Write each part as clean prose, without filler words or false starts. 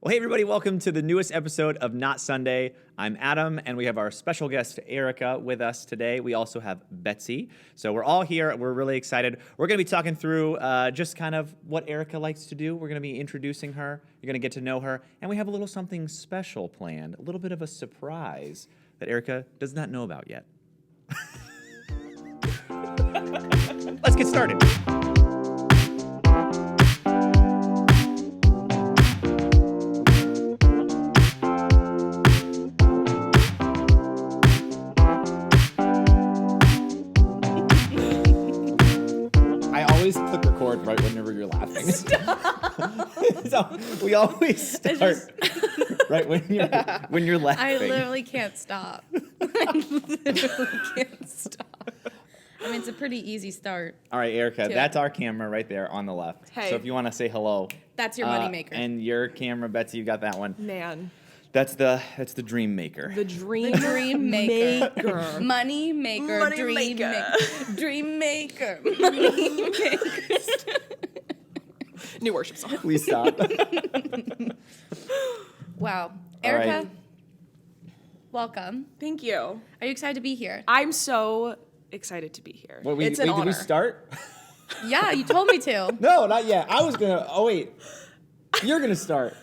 Well, hey, everybody, welcome to the newest episode of Not Sunday. I'm Adam, and we have our special guest, Erika, with us today. We also have Betsy. So we're all here. We're really excited. We're going to be talking through just kind of what Erika likes to do. We're going to be introducing her. You're going to get to know her. And we have a little something special planned, a little bit of a surprise that Erika does not know about yet. Let's get started. Click record right whenever you're laughing. So we always start right when you're laughing. I literally can't stop. I literally can't stop. I mean, it's a pretty easy start. All right, Erika, that's our camera right there on the left. Hey. So if you want to say hello. That's your moneymaker. And your camera, Betsy, you got that one. Man. That's the dream maker. The dream maker. Money maker. Dream maker. Dream maker. Money maker. New worship song. Please stop. Wow. All Erika, right. welcome. Thank you. Are you excited to be here? I'm so excited to be here. It's an honor. Did we start? Yeah, you told me to. No, not yet. I was gonna. Oh wait, you're gonna start.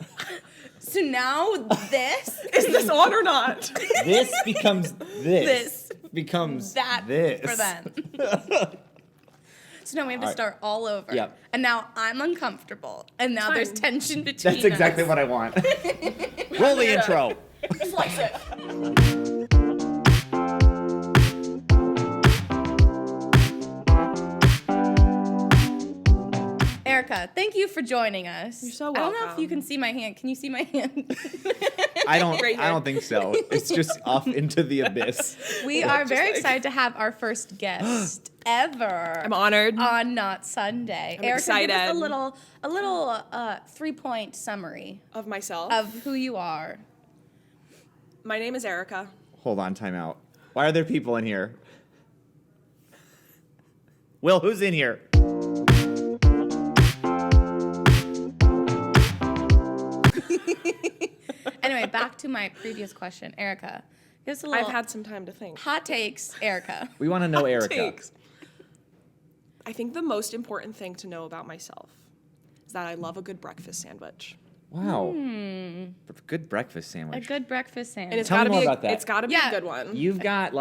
So now this is this on or not? This becomes this. Becomes that this. For them. So now we have to start all over. Yep. And now I'm uncomfortable. And now there's tension between That's exactly what I want. Roll the intro. Slice it. Erika, thank you for joining us. You're so I don't know if welcome. you can see my hand. Can you see my hand? I don't Right here. I don't think so. It's just off into the abyss. We are very excited to have our first guest ever. I'm honored. On Not Sunday. I'm Erika, excited. give us a little 3-point summary Of myself. of who you are. My name is Erika. Hold on, time out. Why are there people in here? Will, who's in here? Anyway, back to my previous question. Erika, give us a little I've had some time to think. hot takes, Erika. We want to know Erika. Takes. I think the most important thing to know about myself is that I love a good breakfast sandwich. Wow. Good breakfast A sandwich. good breakfast sandwich. And it's Tell me gotta more be about that. it's gotta be Yeah. a good one. You've got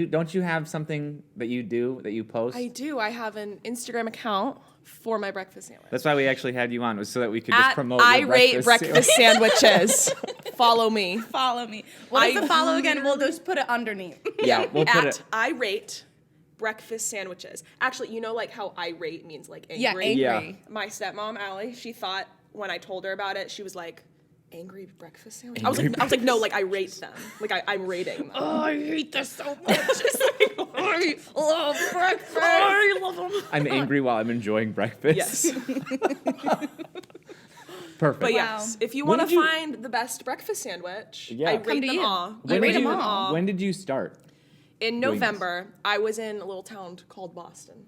don't you have something that you do that you post? I do. I have an Instagram account for my breakfast sandwich. That's why we actually had you on, was so that we could just At promote I your rate breakfast sandwiches. Follow me. Follow me. What is I the follow again? We'll just put it underneath. Yeah, we'll put At it. I rate breakfast sandwiches. Actually, you know like how irate means like angry? Yeah, angry. Yeah. My stepmom, Allie, she thought when I told her about it, she was like, angry breakfast sandwich? Angry I was like, no, like I rate them. Like I'm rating them. Oh, I hate this so much. I love breakfast. I love them. I'm angry while I'm enjoying breakfast. Yes. Perfect. But Wow. yes, if you When want did to you- find the best breakfast sandwich, Yeah. I Come rate to them you. all. I rate did them you- all. When did you start? In doing this? November, I was in a little town called Boston.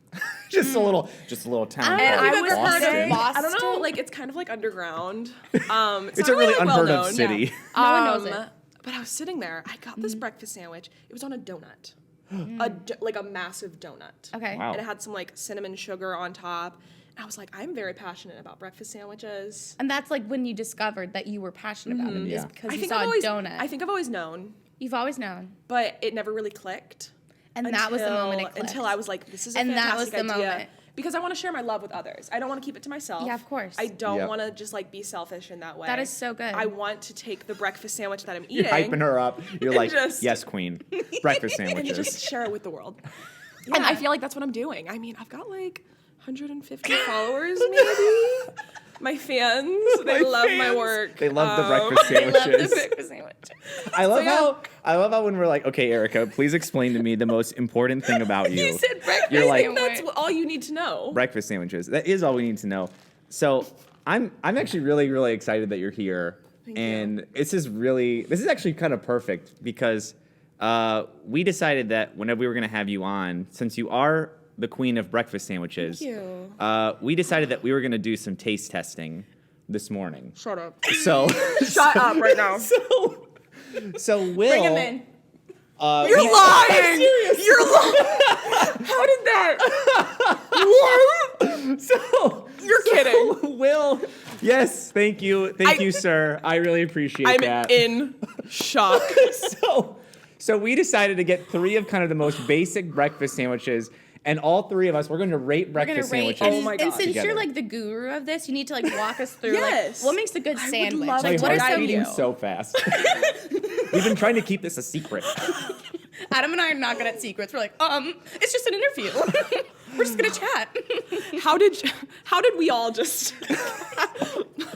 Just a little town. And called I was Boston. Boston. I don't know, like it's kind of like underground. It's not a really like, unheard well-known. of city. No one knows it. But I was sitting there. I got this breakfast sandwich. It was on a donut, like a massive donut. Okay. Wow. And it had some like cinnamon sugar on top. And I was like, I'm very passionate about breakfast sandwiches. And that's like when you discovered that you were passionate about them, Yeah. is because I you think saw I've a always, donut. I think I've always known, You've always known. but it never really clicked. And that was the moment it clicked. Until I was like, this is a And that was fantastic the idea. moment. Because I want to share my love with others. I don't want to keep it to myself. Yeah, of course. I don't Yep. want to just like be selfish in that way. That is so good. I want to take the breakfast sandwich that I'm You're eating. hyping her up. You're like, just- yes, queen. Breakfast and sandwiches. just share it with the world. And I feel like that's what I'm doing. I mean, I've got like 150 followers, maybe. My fans, they love my work. They love the breakfast They love the sandwiches. breakfast sandwich. I love how when we're like, okay, Erika, please explain to me the most important thing about you. You said breakfast You're like, sandwich. That's all you need to know. breakfast sandwiches. That is all we need to know. So I'm actually really, really excited that you're here. Thank This is actually kind of perfect because we decided that whenever we were going to have you on, since you are the queen of breakfast sandwiches, Thank you. we decided that we were going to do some taste testing this morning. Shut up. So Shut up right now. So Will. Bring him in. You're lying. You're lying. How did that? What? So You're kidding. Will. Yes, thank you, sir. I really appreciate I'm that. in shock. So we decided to get 3 of kind of the most basic breakfast sandwiches, and all 3 of us we're going to rate breakfast sandwiches. Oh my And God. since together. you're like the guru of this, you need to like walk us through Yes. like what makes a good I would sandwich. love Like to what are guide some you. so fast. We've been trying to keep this a secret. Adam and I are not good at secrets. We're like, it's just an interview. We're just gonna chat. How did we all just?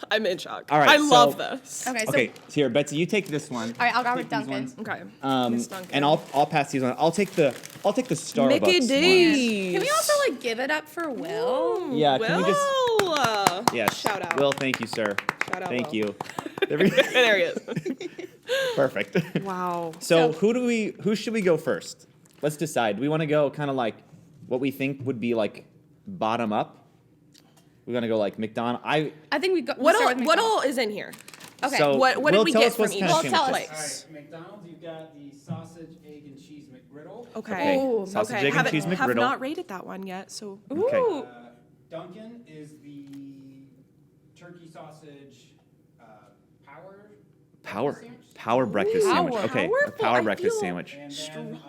I'm in shock. All right, I so- love this. Okay, so Okay, here, Betsy, you take this one. all right, I'll go with Take these Duncan. ones. Okay. Miss Duncan. And I'll pass these on. I'll take the Starbucks Mickey ones. D's. Can we also like give it up for Will? Yeah, can we just? Will. Yes. Shout out. Will, thank you, sir. Shout out, Thank Will. you. There we go. There he is. Perfect. Wow. So who should we go first? Let's decide. We want to go kind of like what we think would be like bottom up. We're gonna go like McDonald's. I think we go. What start all? with What McDonald's. all is in here? Okay. So What did Will, we tell get us from what's each kind of Well, tell us. place? All right, McDonald's, you've got the sausage, egg, and cheese McGriddle. Okay. Ooh, sausage, egg, and Haven't- cheese Have McGriddle. not rated that one yet. So. Okay. Ooh. Dunkin' is the turkey sausage Power breakfast Ooh. sandwich. Okay, a Powerful. power I breakfast feel- sandwich. And then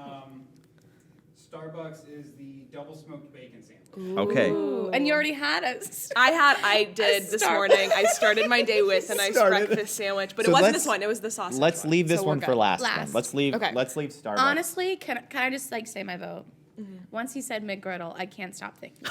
Starbucks is the double smoked bacon sandwich. Okay. Ooh, and you already had a. I did this Starbucks. morning. I started my day with a nice Started. breakfast sandwich, but So it wasn't let's- this one. It was the sausage. Let's one. leave this So we're one for good. last. Last. Then. Let's leave. Okay. Let's leave Starbucks. Honestly, can I just like say my vote? Once he said McGriddle, I can't stop thinking.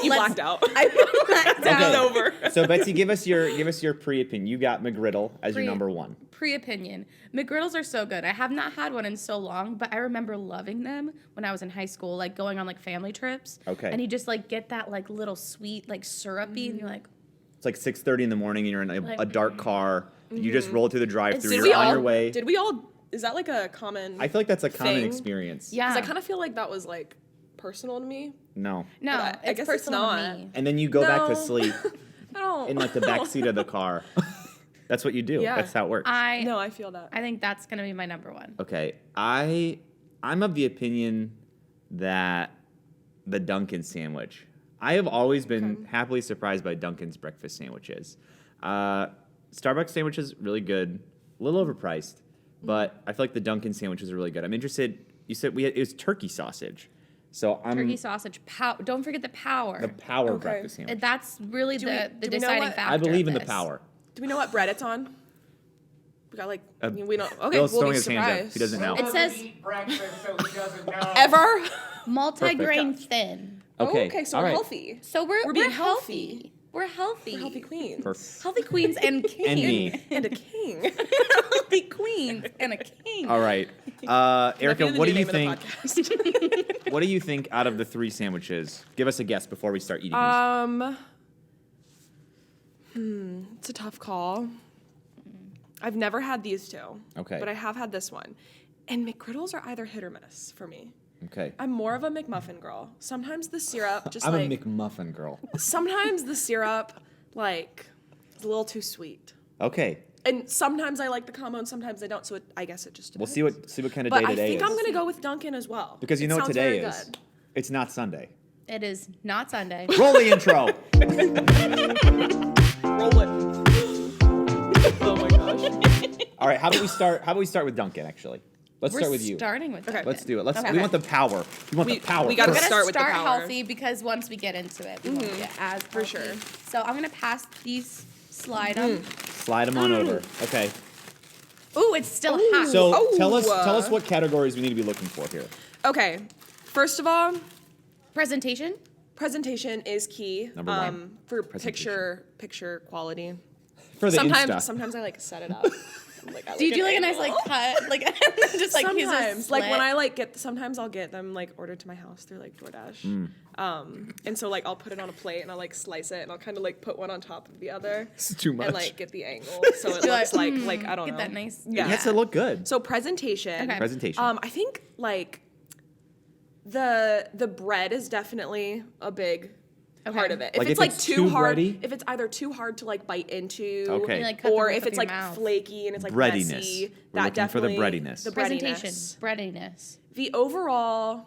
You blacked out. I blacked Okay. out. Over. So Betsy, give us your pre-opinion. You got McGriddle as your number 1. Pre-opinion. McGriddles are so good. I have not had one in so long, but I remember loving them when I was in high school, like going on like family trips. Okay. And you just like get that like little sweet, like syrupy, and you're like, It's like 6:30 in the morning, and you're in a Like- dark car. You just roll through the drive-through. Did You're we on all- your way. Did we all? Is that like a common? I feel like that's a common thing? experience. yeah. Because I kind of feel like that was like personal to me. No. no, but I it's guess it's personal to not. me. And then you go back to No. sleep I don't. in like the back seat of the car. That's what you do. Yeah. That's how it works. No, I feel that. I think that's gonna be my number 1. Okay, I'm of the opinion that the Dunkin' sandwich. I have always been happily surprised by Dunkin's breakfast sandwiches. Starbucks sandwiches really good, a little overpriced, but I feel like the Dunkin' sandwiches are really good. I'm interested. You said it was turkey sausage, so I'm Turkey sausage, don't forget the power. the power Okay. breakfast sandwich. That's really Do the we know deciding what- factor. I believe of in the this. power. Do we know what bread it's on? We got like. I mean, we don't. Okay, Bill's we'll throwing be his hands up. surprised. He doesn't know. It says- Eat breakfast, so he doesn't know. Ever. Multi-grain thin. Okay. Okay, so all we're right. healthy. So we're being healthy. We're healthy. We're healthy queens. Perfect. Healthy queens and king. And me. And a king. Healthy queens and a king. All right, That'd Erica, be the what do new you name of think? the podcast. What do you think out of the 3 sandwiches? Give us a guess before we start eating these. It's a tough call. I've never had these 2. Okay. But I have had this one. And McGriddles are either hit or miss for me. Okay. I'm more of a McMuffin girl. Sometimes the syrup just I'm like a McMuffin girl. sometimes the syrup like is a little too sweet. Okay. And sometimes I like the combo and sometimes I don't. So I guess it just We'll depends. see what kind of But day I today think is. I'm gonna go with Dunkin' as well. Because you It know what sounds today very is. good. It's not Sunday. It is not Sunday. Roll the intro. Roll it. Oh my gosh. All right. How about we start with Dunkin'? Actually, let's We're start with you. starting with Okay. Let's do it. Let's. Okay. We want the power. We want We- the power. we gotta We're first. gonna start with the power. healthy because once we get into it, we won't get as for healthy. sure. So I'm gonna pass these. Slide them. Slide them on over. Okay. Ooh, it's still hot. So Oh. tell us what categories we need to be looking for here. Okay. First of all, Presentation. presentation is key. Number 1. For Presentation. picture quality. For the Insta. Sometimes I like set it up. I'm like, I Do you do like a an nice like angle. cut, like just like here's a Sometimes, like when slit? I like sometimes I'll get them like ordered to my house through like DoorDash. And so like I'll put it on a plate and I'll like slice it and I'll kind of like put one on top of the other. This is too much. And like get the angle so it You're looks like I don't get know. that nice. It Yeah. has to look good. So presentation. Okay. Presentation. I think like the bread is definitely a big part of it. If Like, it's if like it's too too hard, bready? if it's either too hard to like bite into, Okay. And, like, cut the or roof if of it's your like mouth. flaky and it's like Breadiness. messy, We're that looking for the definitely breadiness. the Presentation, breadiness. breadiness. The overall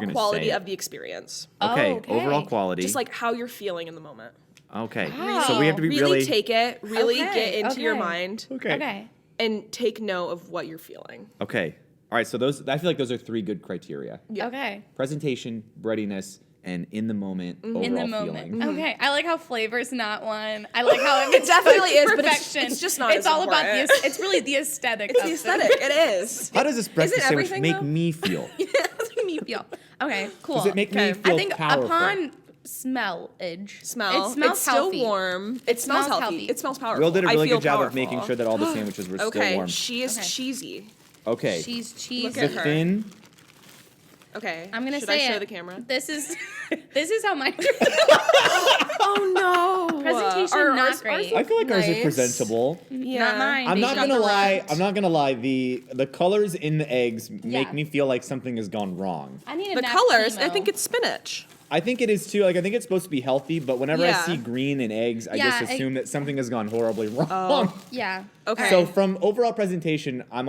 gonna quality say it. of the experience. Okay. Oh, okay. Overall quality. Just like how you're feeling in the moment. Okay. Wow. So we have to be Really really. take it, really Okay, get into your okay. mind Okay. and take note of what you're feeling. Okay. All right. So I feel like those are 3 good criteria: Yeah. Okay. presentation, breadiness, and in the moment overall In the moment. feeling. Okay. I like how flavor's not one. I like how it definitely is, but perfection. it's just not It's as all about important. it's really the aesthetic. It's of the it. aesthetic. It is. How does this breakfast sandwich everything, make though? me feel? That's what me feel. Okay. Cool. Does it make me Okay. feel I think powerful? upon smell-age. Smell. It smells it's still healthy. warm. It smells healthy. It smells powerful. Will did a I really feel good job of powerful. making sure that all the sandwiches were still Okay, warm. she is Okay. cheesy. Okay. She's Look cheesy. at the her. thin. Okay. I'm gonna Should say I show it. the camera? This is how mine. Oh no. Presentation not great. I feel like ours Nice. are presentable. Yeah. Not mine. I'm They not got gonna lie. direct. I'm not gonna lie. The colors in the eggs make Yeah. me feel like something has gone wrong. I need a The nap colors. I chemo. think it's spinach. I think it is too. Like I think it's supposed to be healthy, but whenever I Yeah. see green in eggs, I Yeah, just assume that something has gone horribly wrong. Yeah. Okay. So from overall presentation, I'm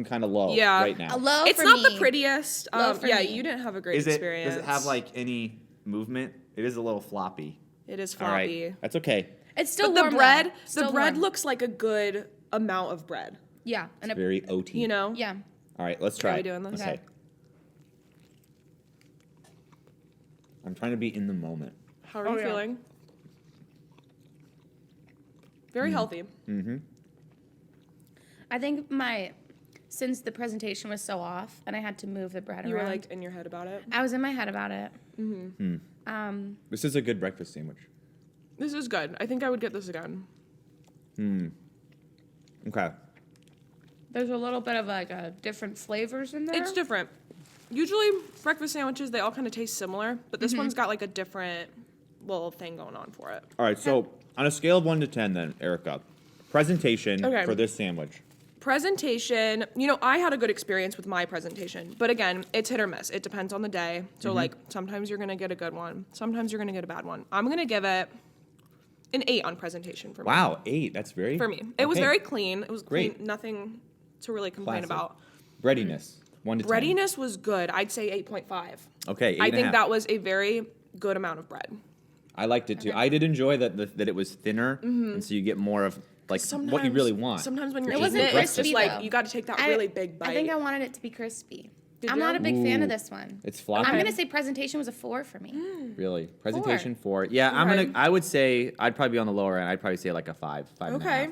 kind of low Yeah. right now. A low It's for not me. the prettiest. Low for Yeah, me. you didn't have a great Is it? experience. Does it have like any movement? It is a little floppy. It is All floppy. right, that's okay. It's still But the warm, bread, though. the Still bread warm. looks like a good amount of bread. Yeah. And It's very oaty. You know. yeah. All right, let's Are try. we it. doing this? Okay. I'm trying to be in the moment. How are you yeah. feeling? Very healthy. Mm-hmm. I think since the presentation was so off and I had to move the bread You were around. like in your head about it. I was in my head about it. This is a good breakfast sandwich. This is good. I think I would get this again. Okay. There's a little bit of like a different flavors in there. It's different. Usually breakfast sandwiches, they all kind of taste similar, but this one's got like a different little thing going on for it. All right. So on a scale of 1 to 10, then Erica, presentation Okay. for this sandwich. Presentation, I had a good experience with my presentation, but again, it's hit or miss. It depends on the day. So like sometimes you're gonna get a good one, sometimes you're gonna get a bad one. I'm gonna give it an 8 on presentation for me. Wow, 8. That's very. For me, it was okay. very clean. It was Great. clean, nothing to really complain Classic. about. Breadiness. 1 to 10. Breadiness was good. I'd say 8.5. Okay. 8 I and a think half. that was a very good amount of bread. I liked it too. I did enjoy that it was thinner, and so you get more of like what you really want. Sometimes when you're It eating wasn't it, it's just crispy, like though. you got to take that really big bite. I think I wanted it to be crispy. Did I'm you? not a big fan of Ooh. this one. It's floppy. I'm gonna say presentation was a 4 for me. Really? Presentation 4. Yeah, Okay. I would say I'd probably be on the lower end. I'd probably say like a 5, 5 and a Okay. half.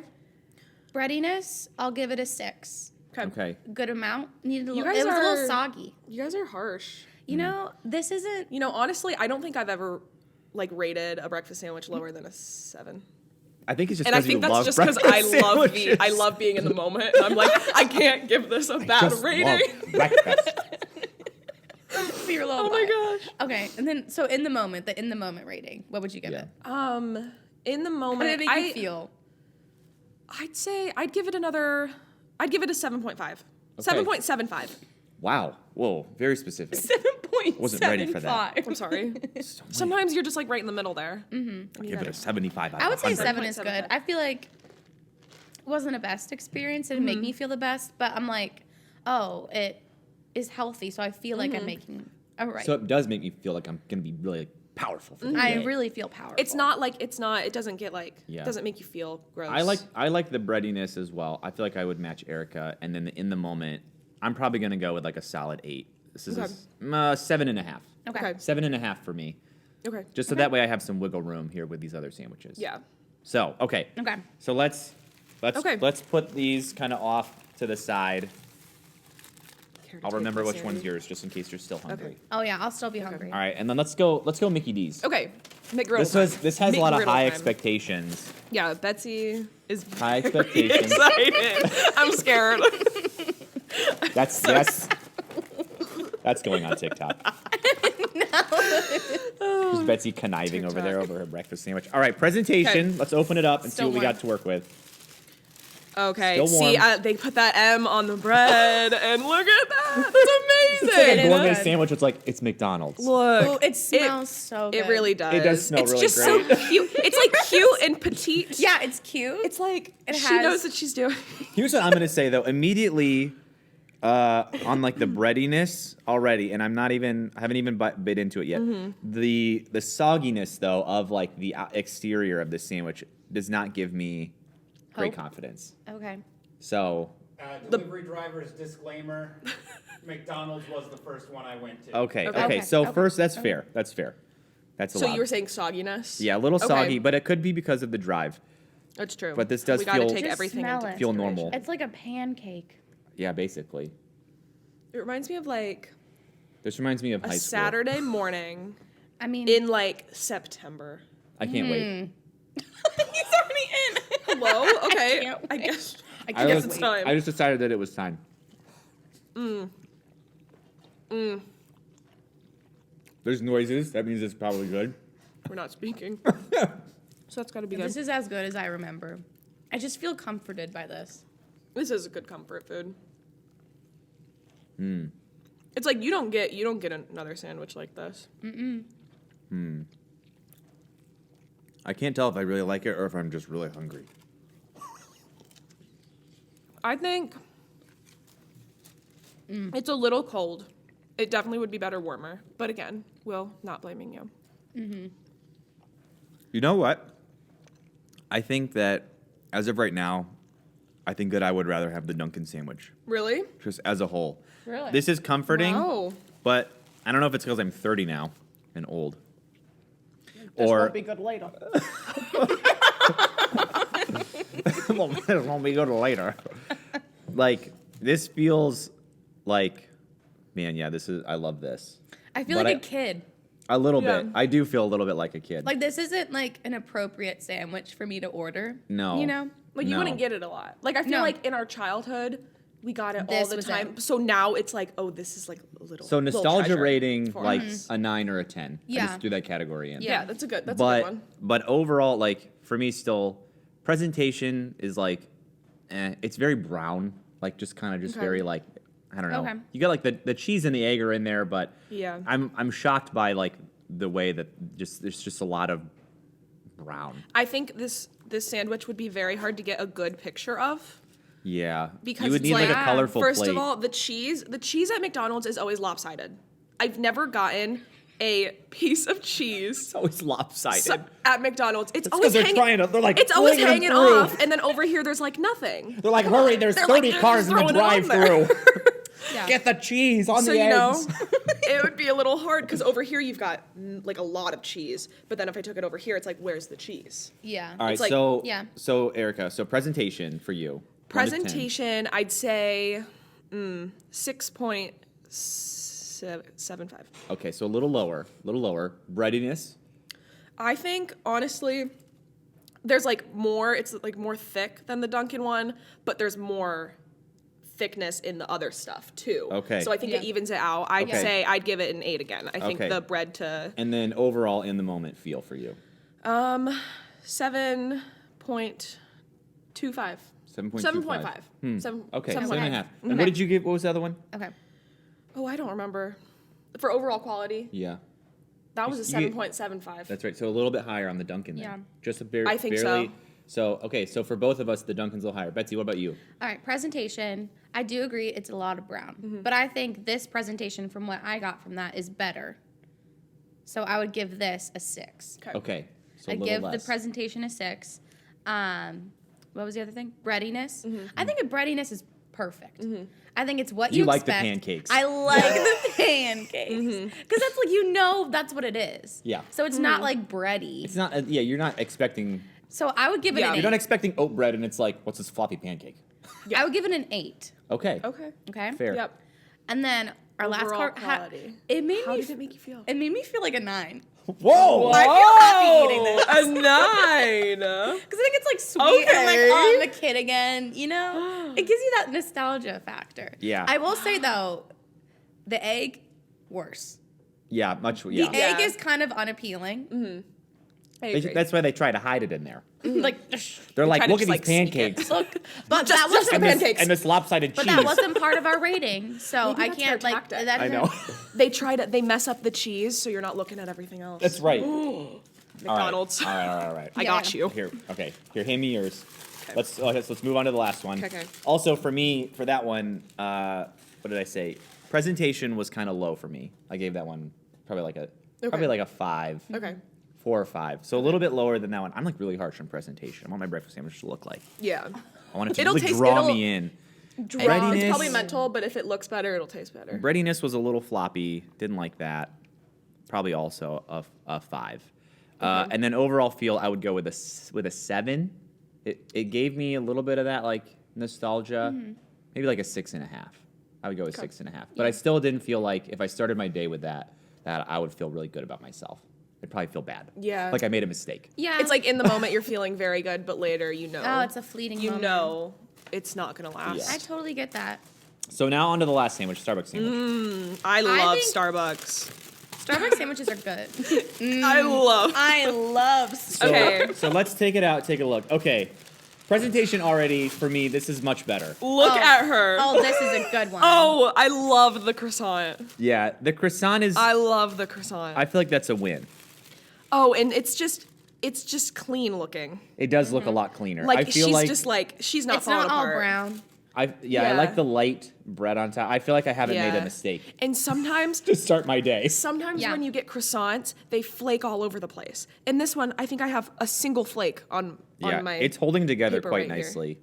Breadiness, I'll give it a 6. Okay. Good amount. Needed a You little. guys It was a are- little soggy. You guys are harsh. You know, this isn't. Honestly, I don't think I've ever rated a breakfast sandwich lower than a 7. I think it's just And I because you think that's love just because breakfast I sandwiches. love being in the moment. And I'm like, I can't give this a bad Just rating. love breakfast. Your little Oh my bite. gosh. Okay, and then so in the moment rating, what would you give Yeah. it? In the How moment, did it make you feel? I'd say I'd give it a 7.5. 7.75. Wow. Whoa. Very specific. 7.75. Wasn't ready for that. I'm sorry. So many. Sometimes you're just like right in the middle there. Give it a 75 out I of would say 100. 7 is good. 7.75. I feel like it wasn't a best experience. It didn't make me feel the best, but I'm like, oh, it is healthy, so I feel like I'm making a right. So it does make me feel like I'm going to be really powerful for the I day. really feel powerful. It doesn't get Yeah. it doesn't make you feel gross. I like the breadiness as well. I feel like I would match Erica, and then in the moment, I'm probably going to go with like a solid 8. This is Okay. a 7.5. Okay. 7.5 for me. Okay. Just so that way I have some wiggle room here with these other sandwiches. Yeah. So, okay. Okay. So let's Okay. put these kind of off to the side. Care to I'll take remember this, which one's Andy? yours, just in case you're still hungry. Oh yeah, I'll still be hungry. All right, and then let's go Mickey D's. Okay. McGriddle This has a lot of McGriddle high time. expectations. Yeah, Betsy is High expectations. excited. I'm scared. That's going on TikTok. There's Betsy conniving over there over her breakfast sandwich. All right, presentation. Okay. Let's open it up and see Still what we warm. got to work with. Okay. Still See, warm. they put that M on the bread, and look at that. That's amazing. It is Gourmet good. sandwich. It's like it's McDonald's. Look. Oh, it smells so good. It really does. It does smell it's really just great. so cute. It's like cute and petite. Yeah, it's cute. It's like It she has- knows what she's doing. Here's what I'm gonna say though. Immediately, on like the breadiness already, and I haven't even bit into it yet. The sogginess though of like the exterior of the sandwich does not give me great Hope. confidence. Okay. So Delivery driver's disclaimer, McDonald's was the first one I went to. okay. Okay. So Okay. first, that's fair. That's fair. That's So allowed. you were saying sogginess? Yeah, a little Okay. soggy, but it could be because of the drive. That's true. But this does we gotta feel- take Just everything smell into it. Feel consideration. normal. It's like a pancake. Yeah, basically. It reminds me of like This reminds me of a high school. Saturday morning I mean, in like September. I can't wait. he's already in. Hello? Okay. can't I wait. guess. I guess was- it's time. I just decided that it was time. There's noises. That means it's probably good. We're not speaking. So that's got to be This good. is as good as I remember. I just feel comforted by this. This is a good comfort food. It's like you don't get another sandwich like this. I can't tell if I really like it or if I'm just really hungry. I think it's a little cold. It definitely would be better warmer. But again, Will, not blaming you. You know what? I think that as of right now, I think that I would rather have the Dunkin' sandwich, Really? just as a whole. Really? This is comforting, Wow. but I don't know if it's because I'm 30 now and old. This Or won't be good later. it won't be good later. Like this feels like, man, yeah, I love this. I feel But like a kid. A little Yeah. bit. I do feel a little bit like a kid. Like this isn't like an appropriate sandwich for me to order. No. You know? Like you No. wouldn't get it a lot. Like I feel No. like in our childhood, we got it all This the was time. it. So now it's like, oh, this is like a little. So little nostalgia treasure rating for like us. a 9 or a 10. I Yeah. just threw that category in. Yeah, that's a good but one. but overall, like for me, still presentation is like, it's very brown, like just kind of just Okay. very like I don't know. Okay. You got like the cheese and the egg are in there, but Yeah. I'm shocked by like the way that there's just a lot of brown. I think this sandwich would be very hard to get a good picture of. Yeah, Because you would it's need like a like- colorful First plate. of all, the cheese at McDonald's is always lopsided. I've never gotten a piece of cheese it's always lopsided. at McDonald's. It's It's 'cause always they're hanging. trying to- they're, like, it's always pulling them hanging through. off, and then over here there's like nothing. They're like, hurry! There's They're like, 30 they're cars just in the throwing it on there. drive-through. Yeah. Get the cheese on So the you know, eggs. it would be a little hard because over here you've got like a lot of cheese, but then if I took it over here, it's like, where's the cheese? Yeah. All right, It's like- so Yeah. so Erica, so presentation for you. 1 to 10. Presentation, I'd say 6.75. Okay, so a little lower, Breadiness. I think honestly, there's like more. It's like more thick than the Dunkin' one, but there's more thickness in the other stuff too. Okay. So I think it Yeah. evens it out. I'd Okay. say I'd give it an 8 again. I think Okay. the bread to And then overall in the moment feel for you. 7.25. 7.25. 7.5. Okay, 7.5. 7.5. And Okay. what did you give? What was the other one? Okay. Oh, I don't remember. For overall quality, Yeah, that was a You get- 7.75. that's right. So a little bit higher on the Dunkin' then. Yeah. Just a very I think so. barely. So okay, so for both of us, the Dunkin's a little higher. Betsy, what about you? All right, presentation. I do agree it's a lot of brown, Mm-hmm. but I think this presentation from what I got from that is better. So I would give this a 6. Okay, so a I'd little give less. the presentation a 6. What was the other thing? Breadiness. Mm-hmm. I think a breadiness is perfect. I think it's what You you like the expect. pancakes. I like the pancakes because that's like that's what it is. Yeah. So it's not like bready. It's not. Yeah, you're not expecting. So I would give it Yeah. an You're 8. not expecting oat bread, and it's like, what's this floppy pancake? I would give it an 8. Okay. Okay. Okay. Fair. Yep. And then our last Overall card. quality. It made How me. did it make you feel? It made me feel like a 9. Whoa! I feel happy eating this. A 9. Because I think it's like sweet and like, Okay. oh, I'm a kid again, you know? It gives you that nostalgia factor. Yeah. I will say though, the egg, worse. Yeah, much. Yeah. The egg is kind of unappealing. I agree. That's why they try to hide it in there. Like, They're like, try to look at just, these like, sneak it. pancakes look, but Just- that just wasn't. the pancakes. and this lopsided But cheese. that wasn't part of our rating, so Maybe I that's can't their like. tactic. That I isn't- know. They mess up the cheese, so you're not looking at everything else. That's right. McDonald's. All right. I Yeah. got you. Here, hand me yours. Okay. Let's move on to the last one. Okay. Also, for me, for that one, what did I say? Presentation was kind of low for me. I gave that one probably like a 5. Okay. 4 or 5. So a little bit lower than that one. I'm like really harsh on presentation. I want my breakfast sandwich to look like. Yeah. I want it to It'll really taste- draw it'll- me in. It's Breadiness. probably mental, but if it looks better, it'll taste better. Breadiness was a little floppy. Didn't like that. Probably also a 5. And then overall feel, I would go with a 7. It gave me a little bit of that like nostalgia. Maybe like a 6.5. I would go with 6.5. But I still didn't feel like if I started my day with that I would feel really good about myself. I'd probably feel bad. Yeah. Like I made a mistake. Yeah. It's like in the moment you're feeling very good, but later oh, it's a fleeting. you moment. know it's not gonna last. I totally get that. So now on to the last sandwich, Starbucks sandwich. I love think- Starbucks. Starbucks sandwiches are good. I love. I love. Okay. So let's take it out, take a look. Okay. Presentation already, for me, this is much better. Look at her. Oh, this is a good one. Oh, I love the croissant. Yeah, the croissant is, I love the croissant. I feel like that's a win. Oh, and it's just clean looking. It does look a lot cleaner. Like I feel she's like just like she's not it's falling not all apart. brown. I Yeah. like the light bread on top. I feel like I haven't made a Yeah. mistake And sometimes to start my day. Yeah. when you get croissants, they flake all over the place. And this one, I think I have a single flake on Yeah, my it's holding together paper quite right here. nicely.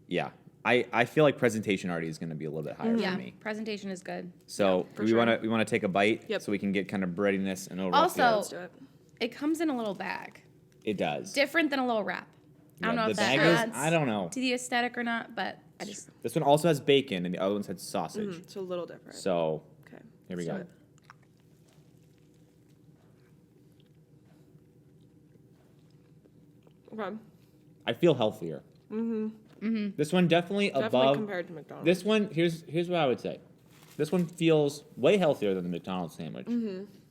Yeah, I feel like presentation already is going to be a little bit higher Yeah, for me. presentation is good. So for we sure. want to take a bite Yep. so we can get kind of breadiness and overall Also, feel. Let's do it. It comes in a little bag, It does. different than a little wrap. I don't Yeah, know the if that bag is- adds I don't know. to the aesthetic or not, but I just This one also has bacon, and the other ones had sausage. It's a little different. So Okay. here we let's go. do it. Okay. I feel healthier. This one definitely, Definitely above. compared to McDonald's. This one, here's what I would say. This one feels way healthier than the McDonald's sandwich.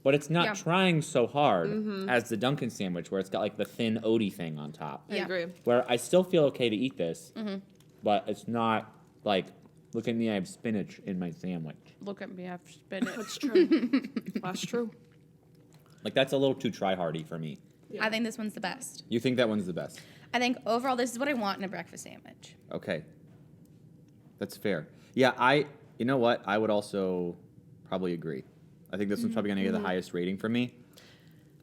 But it's not Yeah. trying so hard as the Dunkin' sandwich, where it's got like the thin oaty thing on top. I Yeah. agree. Where I still feel okay to eat this, but it's not like, look at me, I have spinach in my sandwich. look at me, I've spinach. That's true. That's true. Like that's a little too try-hardy for me. Yeah. I think this one's the best. You think that one's the best? I think overall, this is what I want in a breakfast sandwich. Okay. That's fair. Yeah, you know what? I would also probably agree. I think this one's probably going to get the highest rating for me.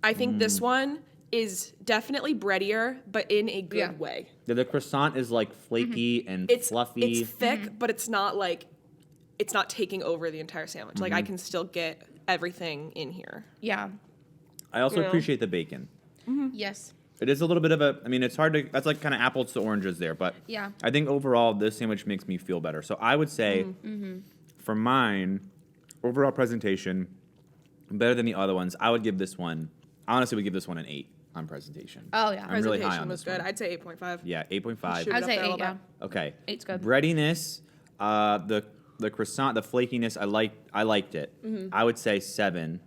I think this one is definitely breadier, but in a good Yeah. way. The croissant is like flaky and It's fluffy. It's thick, but it's not like it's not taking over the entire sandwich. Like I can still get everything in here. Yeah. I also Yeah. appreciate the bacon. Yes. It is a little bit of a, I mean, it's hard to, that's like kind of apples to oranges there, but Yeah. I think overall this sandwich makes me feel better. So I would say for mine, overall presentation, better than the other ones, I would give this one, I honestly would give this one an 8 on presentation. Oh, yeah. I'm really Presentation high on was this good. one. I'd say 8.5. Yeah, 8.5. Shoot I'd it say up there a 8, little yeah. bit. Okay. 8's good. Breadiness, the croissant, the flakiness, I liked it. I would say 7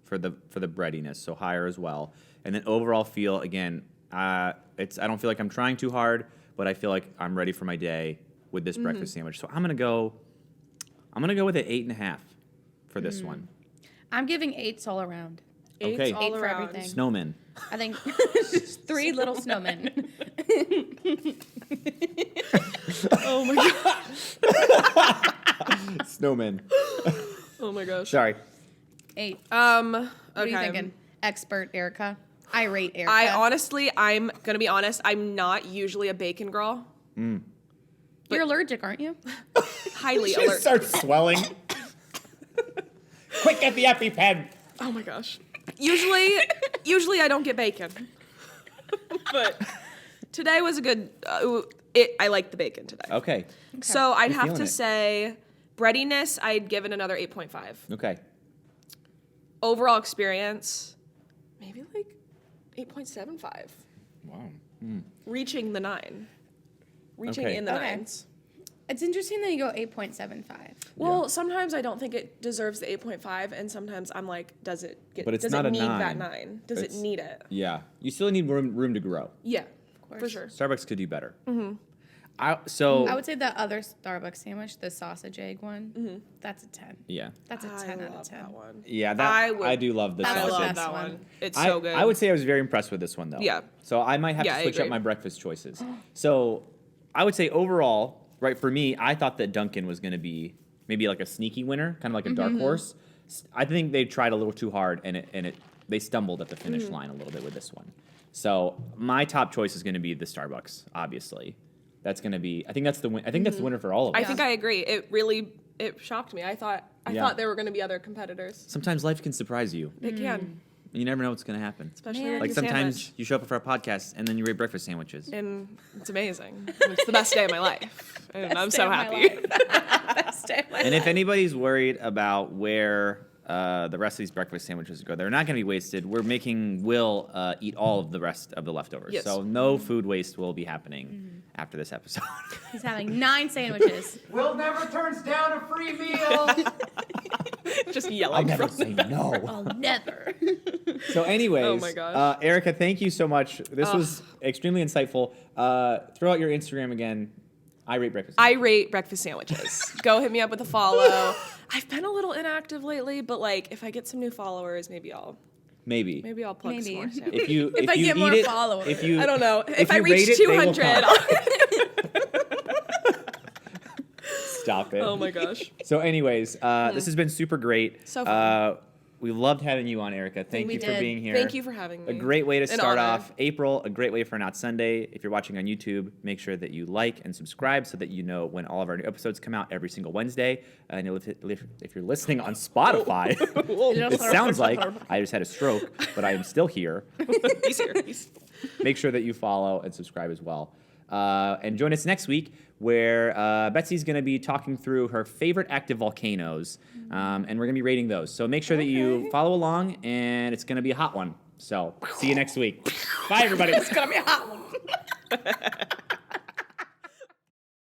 for the breadiness, so higher as well. And then overall feel, again, I don't feel like I'm trying too hard, but I feel like I'm ready for my day with this breakfast sandwich. So I'm gonna go with an 8.5 for this one. I'm giving 8s all around. Eight's Okay. all 8 for around. everything. Snowman. I think 3 little snowmen. Oh my god. Snowman. Oh my gosh. Sorry. 8. Okay. What are you thinking? Expert Erika. I rate Erika. I'm gonna be honest. I'm not usually a bacon girl. You're allergic, aren't you? Highly She alert. starts swelling. Quick, get the EpiPen. Oh my gosh. Usually I don't get bacon, but today was a good. I like the bacon today. Okay. So I'd You're have feeling to it. say breadiness. I'd give it another 8.5. Okay. Overall experience, maybe like 8.75. Wow. Reaching the 9. Reaching Okay. in the Okay. 9s. It's interesting that you go 8.75. Well, sometimes I don't think it deserves the 8.5, and sometimes I'm like, does it But it's does not it a need 9. that 9? Does it need it? Yeah. You still need room to grow. Yeah, course. for sure. Starbucks could do better. Mm-hmm. I would say the other Starbucks sandwich, the sausage egg one, that's a 10. Yeah. That's a 10 out of 10. That one. Yeah, I do love the That's I the sausage. love best that one. one. It's so good. I would say I was very impressed with this one, though. Yeah. So I might have Yeah, to I switch up agree. my breakfast choices. So I would say overall, right, for me, I thought that Dunkin' was going to be maybe like a sneaky winner, kind of like a dark horse. I think they tried a little too hard, and they stumbled at the finish line a little bit with this one. So my top choice is going to be the Starbucks, obviously. That's going to be, I think that's the win. I think that's the winner for all of us. I think I agree. It shocked me. I thought there were going to be other competitors. Sometimes life can surprise you. It can, You never know what's going to happen. especially Man. with Like the sometimes sandwich. you show up for our podcast and then you rate breakfast sandwiches. And it's amazing. It's the best day of my life, and I'm Best so day of my happy. life. Best day of my And if life. anybody's worried about where the rest of these breakfast sandwiches go, they're not going to be wasted. We're making Will eat all of the rest of the leftovers. Yes. So no food waste will be happening after this episode. He's having 9 sandwiches. Will never turns down a free meal. Just I'll yelling. never from say no. I'll never. So anyways, Oh my gosh. Erika, thank you so much. This was extremely insightful. Throw out your Instagram again. I rate breakfast. I rate breakfast sandwiches. Go hit me up with a follow. I've been a little inactive lately, but like if I get some new followers, maybe I'll Maybe. plug Maybe. some more sandwiches. If you If I you get eat more it, followers. if you I don't know. If I you reach rate it, they will 200, come. Stop it. oh my gosh. So, anyways, this has been super great. So fun. We loved having you on, Erika. Thank We you for did. being here. Thank you for having me. A great way to An start honor. off April, a great way for Not Sunday. If you're watching on YouTube, make sure that you like and subscribe so that you know when all of our new episodes come out every single Wednesday. And if you're listening on Spotify, it sounds like I just had a stroke, but I am still here. Be serious. Make sure that you follow and subscribe as well. And join us next week where Betsy's going to be talking through her favorite active volcanoes, and we're going to be rating those. So make sure that you follow along, and it's going to be a hot one. So see you next week. Bye, everybody. It's going to be a hot one.